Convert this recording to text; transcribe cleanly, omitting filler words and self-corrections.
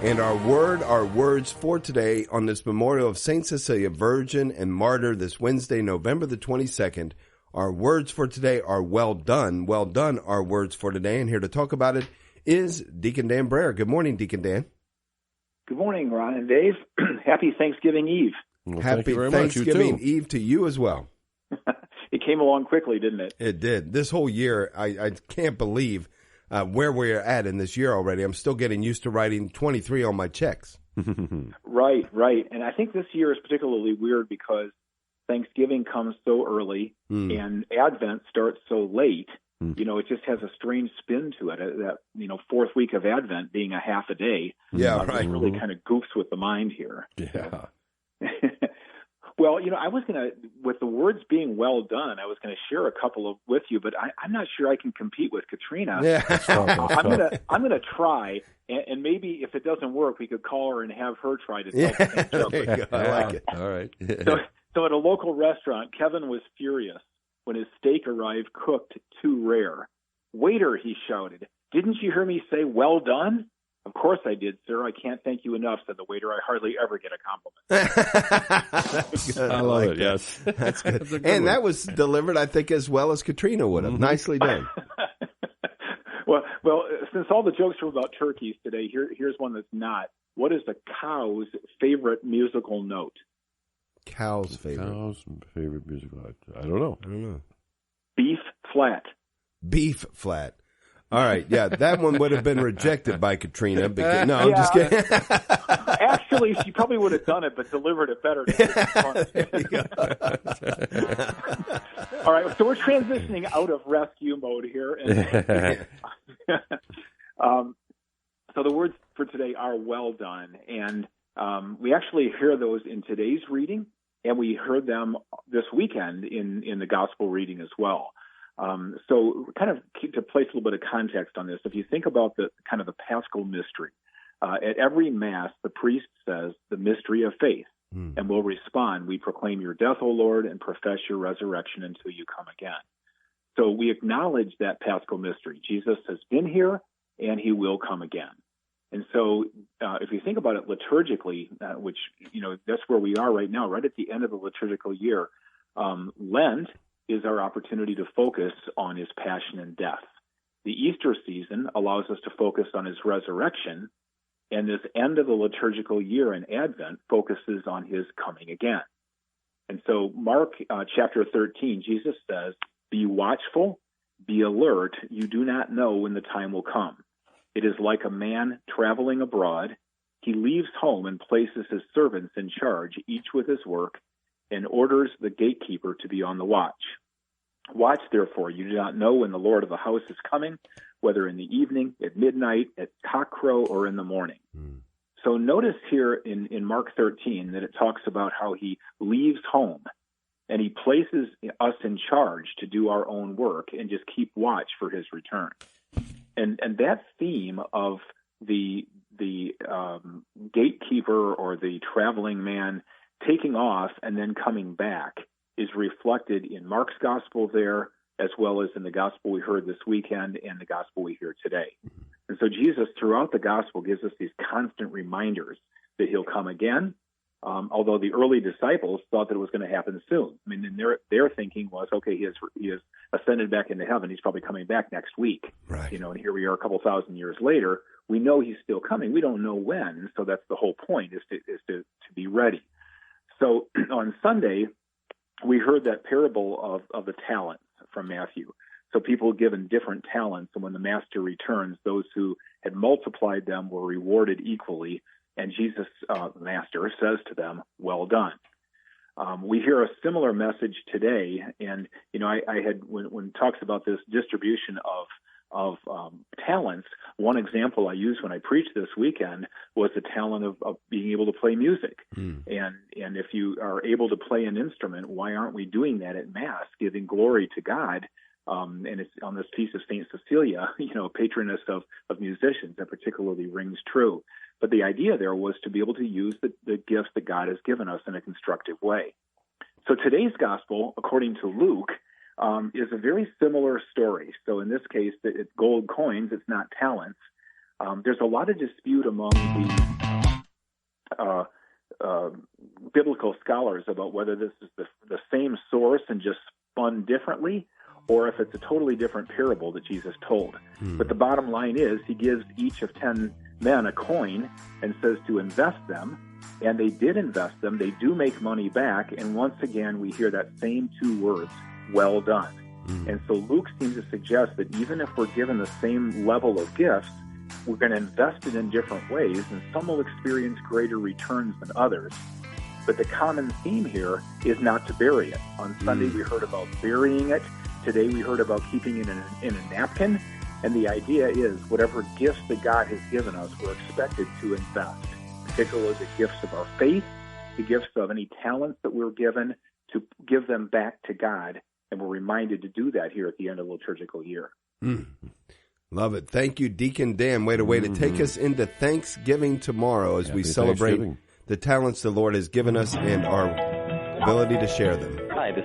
And our words for today on this memorial of St. Cecilia, Virgin and Martyr, this Wednesday, November the 22nd. Our words for today are well done. Well done, our words for today. And here to talk about it is Deacon Dan Brahier. Good morning, Deacon Dan. Good morning, Ron and Dave. Happy Thanksgiving Eve. Well, Happy Thanksgiving Eve to you as well. It came along quickly, didn't it? It did. This whole year, I can't believe where we're at in this year already. I'm still getting used to writing 23 on my checks. Right. And I think this year is particularly weird because Thanksgiving comes so early and Advent starts so late. You know, it just has a strange spin to it. That, fourth week of Advent being a half a day. Yeah, right. It really kind of goofs with the mind here. Yeah. So. Well, I was going to, with the words being well done, I was going to share a couple with you, but I'm not sure I can compete with Katrina. Yeah. I'm going to try, and maybe if it doesn't work, we could call her and have her try to tell the same joke. I like it. All right. So at a local restaurant, Kevin was furious when his steak arrived cooked too rare. "Waiter," he shouted, "didn't you hear me say well done?" "Of course I did, sir. I can't thank you enough," said the waiter. "I hardly ever get a compliment." I love it, yes. That's good. And that was delivered, I think, as well as Katrina would have. Nicely done. Well, since all the jokes are about turkeys today, here's one that's not. What is a cow's favorite musical note? Cow's favorite musical note. I don't know. Beef flat. Beef flat. All right, yeah, that one would have been rejected by Katrina. Because, no, I'm just kidding. Actually, she probably would have done it, but delivered it better. There you go. All right, so we're transitioning out of rescue mode here. So the words for today are well done, and we actually hear those in today's reading, and we heard them this weekend in the gospel reading as well. So kind of to place a little bit of context on this, if you think about the kind of the Paschal mystery, at every Mass, the priest says the mystery of faith, and we'll respond, "We proclaim your death, O Lord, and profess your resurrection until you come again." So we acknowledge that Paschal mystery. Jesus has been here, and he will come again. And so if you think about it liturgically, which, that's where we are right now, right at the end of the liturgical year, Lent is our opportunity to focus on his passion and death. The Easter season allows us to focus on his resurrection, and this end of the liturgical year in Advent focuses on his coming again. And so Mark chapter 13, Jesus says, "Be watchful, be alert, you do not know when the time will come. It is like a man traveling abroad. He leaves home and places his servants in charge, each with his work, and orders the gatekeeper to be on the watch. Watch, therefore, you do not know when the Lord of the house is coming, whether in the evening, at midnight, at cockcrow, or in the morning." So notice here in Mark 13 that it talks about how he leaves home and he places us in charge to do our own work and just keep watch for his return. And that theme of the gatekeeper or the traveling man taking off and then coming back is reflected in Mark's gospel there, as well as in the gospel we heard this weekend and the gospel we hear today. And so Jesus, throughout the gospel, gives us these constant reminders that he'll come again, although the early disciples thought that it was going to happen soon. I mean, and their thinking was, okay, he has ascended back into heaven. He's probably coming back next week. Right. And here we are a couple thousand years later. We know he's still coming. We don't know when. So that's the whole point, is to be ready. So on Sunday, we heard that parable of the talents from Matthew. So people given different talents, and when the master returns, those who had multiplied them were rewarded equally. And Jesus, master, says to them, "Well done." We hear a similar message today, and I had when it talks about this distribution of talents. One example I used when I preached this weekend was the talent of being able to play music. And if you are able to play an instrument, why aren't we doing that at Mass, giving glory to God? And it's on this feast of St. Cecilia, patroness of musicians, that particularly rings true. But the idea there was to be able to use the gifts that God has given us in a constructive way. So today's gospel, according to Luke, is a very similar story. So in this case, it's gold coins, it's not talents. There's a lot of dispute among the biblical scholars about whether this is the same source and just spun differently, or if it's a totally different parable that Jesus told. But the bottom line is, he gives each of 10 men a coin and says to invest them, and they did invest them. They do make money back, and once again we hear that same two words, well done. And so Luke seems to suggest that even if we're given the same level of gifts, we're going to invest it in different ways, and some will experience greater returns than others. But the common theme here is not to bury it. On Sunday we heard about burying it. Today we heard about keeping it in a napkin. And the idea is whatever gifts that God has given us, we're expected to invest, particularly the gifts of our faith, the gifts of any talents that we're given, to give them back to God. And we're reminded to do that here at the end of the liturgical year. Love it. Thank you, Deacon Dan. Way to take us into Thanksgiving tomorrow as we celebrate the talents the Lord has given us and our ability to share them.